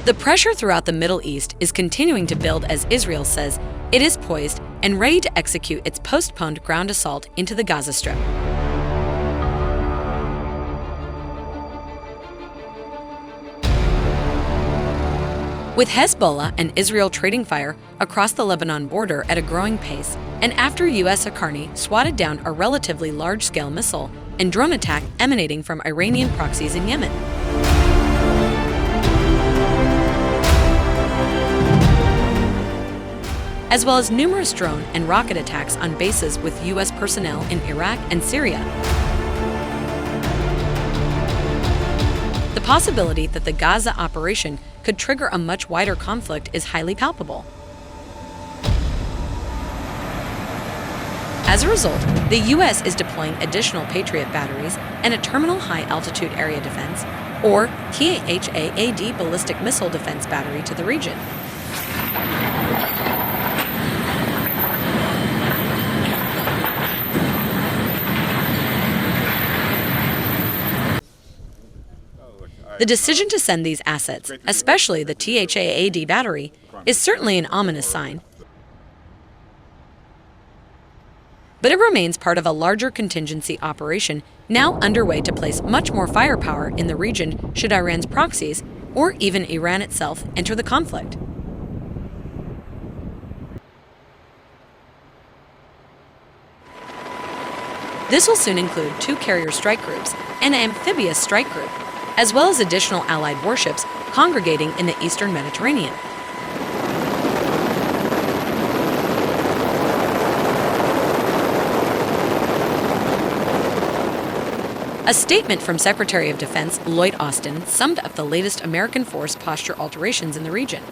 The pressure throughout the Middle East is continuing to build as Israel says it is poised and ready to execute its postponed ground assault into the Gaza Strip. With Hezbollah and Israel trading fire across the Lebanon border at a growing pace, and after U.S. Akarni swatted down a relatively large-scale missile and drone attack emanating from Iranian proxies in Yemen. As well as numerous drone and rocket attacks on bases with U.S. personnel in Iraq and Syria. The possibility that the Gaza operation could trigger a much wider conflict is highly palpable. As a result, the U.S. is deploying additional Patriot batteries and a Terminal High Altitude Area Defense, or THAAD ballistic missile defense battery to the region. The decision to send these assets, especially the THAAD battery, is certainly an ominous sign. But it remains part of a larger contingency operation now underway to place much more firepower in the region should Iran's proxies, or even Iran itself, enter the conflict. This will soon include 2 carrier strike groups and an amphibious strike group, as well as additional Allied warships congregating in the eastern Mediterranean. A statement from Secretary of Defense Lloyd Austin summed up the latest American force posture alterations in the region.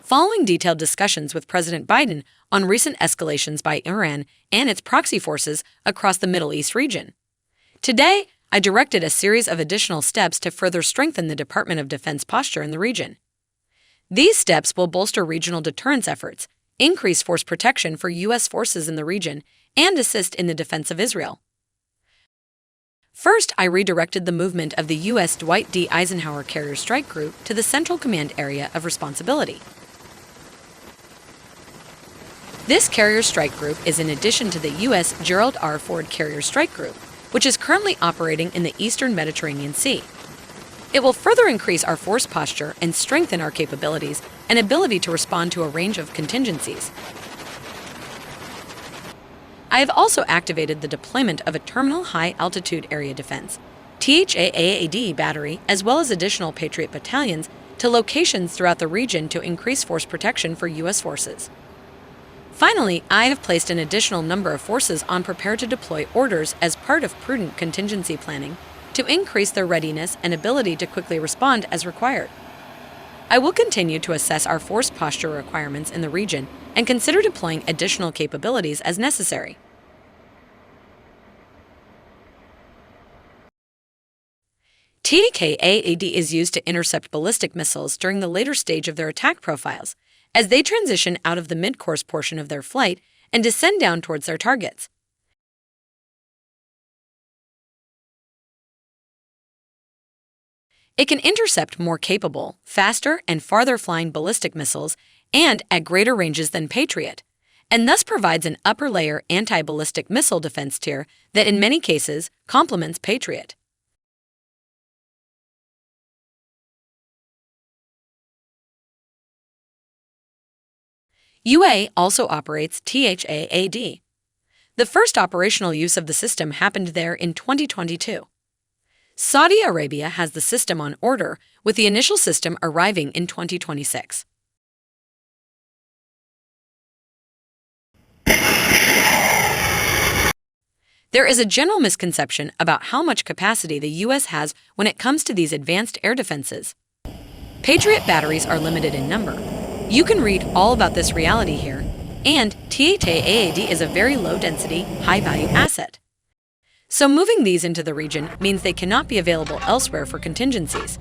Following detailed discussions with President Biden on recent escalations by Iran and its proxy forces across the Middle East region. Today, I directed a series of additional steps to further strengthen the Department of Defense posture in the region. These steps will bolster regional deterrence efforts, increase force protection for U.S. forces in the region, and assist in the defense of Israel. First, I redirected the movement of the U.S. Dwight D. Eisenhower Carrier Strike Group to the Central Command area of responsibility. This Carrier Strike Group is in addition to the U.S. Gerald R. Ford Carrier Strike Group, which is currently operating in the eastern Mediterranean Sea. It will further increase our force posture and strengthen our capabilities and ability to respond to a range of contingencies. I have also activated the deployment of a Terminal High Altitude Area Defense, THAAD battery, as well as additional Patriot battalions to locations throughout the region to increase force protection for U.S. forces. Finally, I have placed an additional number of forces on prepare-to-deploy orders as part of prudent contingency planning to increase their readiness and ability to quickly respond as required. I will continue to assess our force posture requirements in the region and consider deploying additional capabilities as necessary. THAAD is used to intercept ballistic missiles during the later stage of their attack profiles, as they transition out of the mid-course portion of their flight and descend down towards their targets. It can intercept more capable, faster, and farther-flying ballistic missiles and at greater ranges than Patriot, and thus provides an upper-layer anti-ballistic missile defense tier that in many cases complements Patriot. UA also operates THAAD. The first operational use of the system happened there in 2022. Saudi Arabia has the system on order, with the initial system arriving in 2026. There is a general misconception about how much capacity the U.S. has when it comes to these advanced air defenses. Patriot batteries are limited in number. You can read all about this reality here, and THAAD is a very low-density, high-value asset. So moving these into the region means they cannot be available elsewhere for contingencies.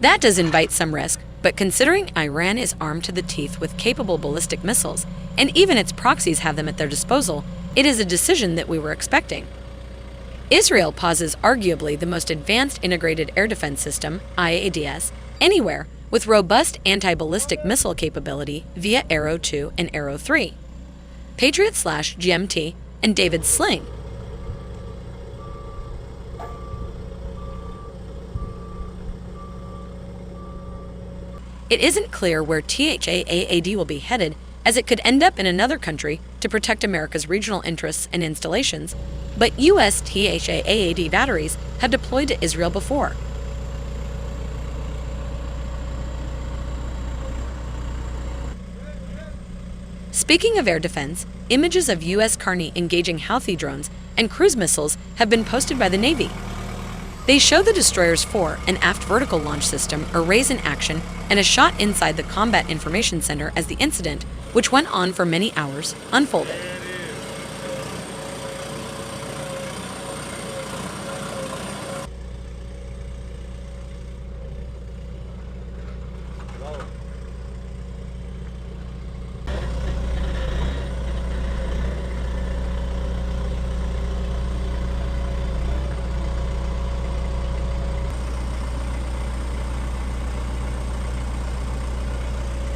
That does invite some risk, but considering Iran is armed to the teeth with capable ballistic missiles, and even its proxies have them at their disposal, it is a decision that we were expecting. Israel possesses arguably the most advanced integrated air defense system, IADS, anywhere, with robust anti-ballistic missile capability via Arrow 2 and Arrow 3, Patriot/GMT, and David's Sling. It isn't clear where THAAD will be headed, as it could end up in another country to protect America's regional interests and installations, but U.S. THAAD batteries have deployed to Israel before. Speaking of air defense, images of U.S. Carney engaging Houthi drones and cruise missiles have been posted by the Navy. They show the destroyer's fore and aft vertical launch system arrays in action and a shot inside the Combat Information Center as the incident, which went on for many hours, unfolded.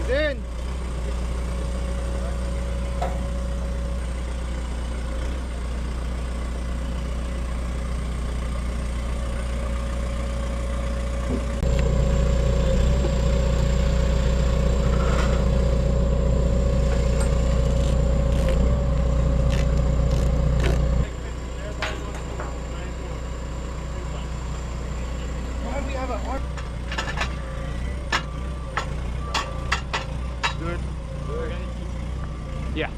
In. Why do we have a hard? Good. Yeah.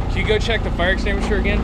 Can you go check the fire extinguisher again?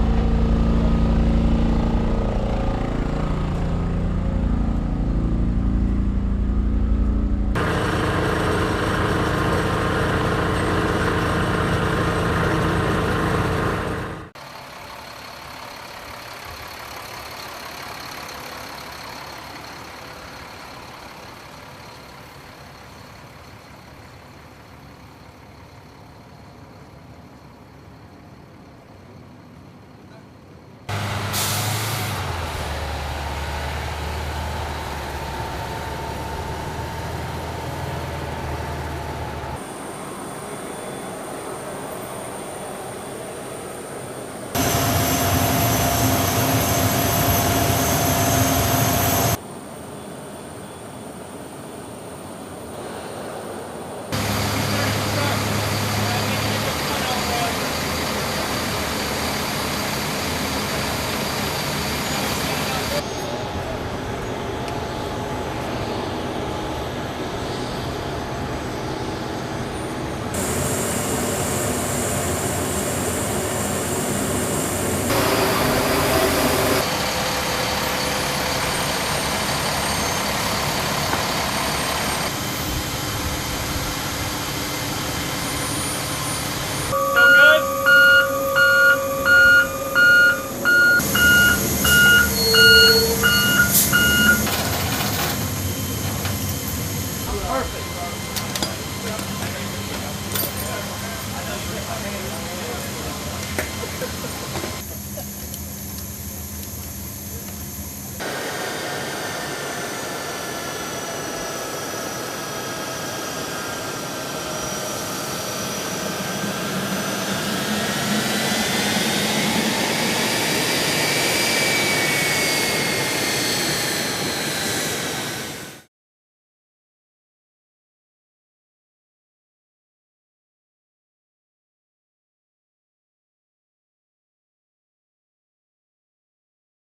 Perfect.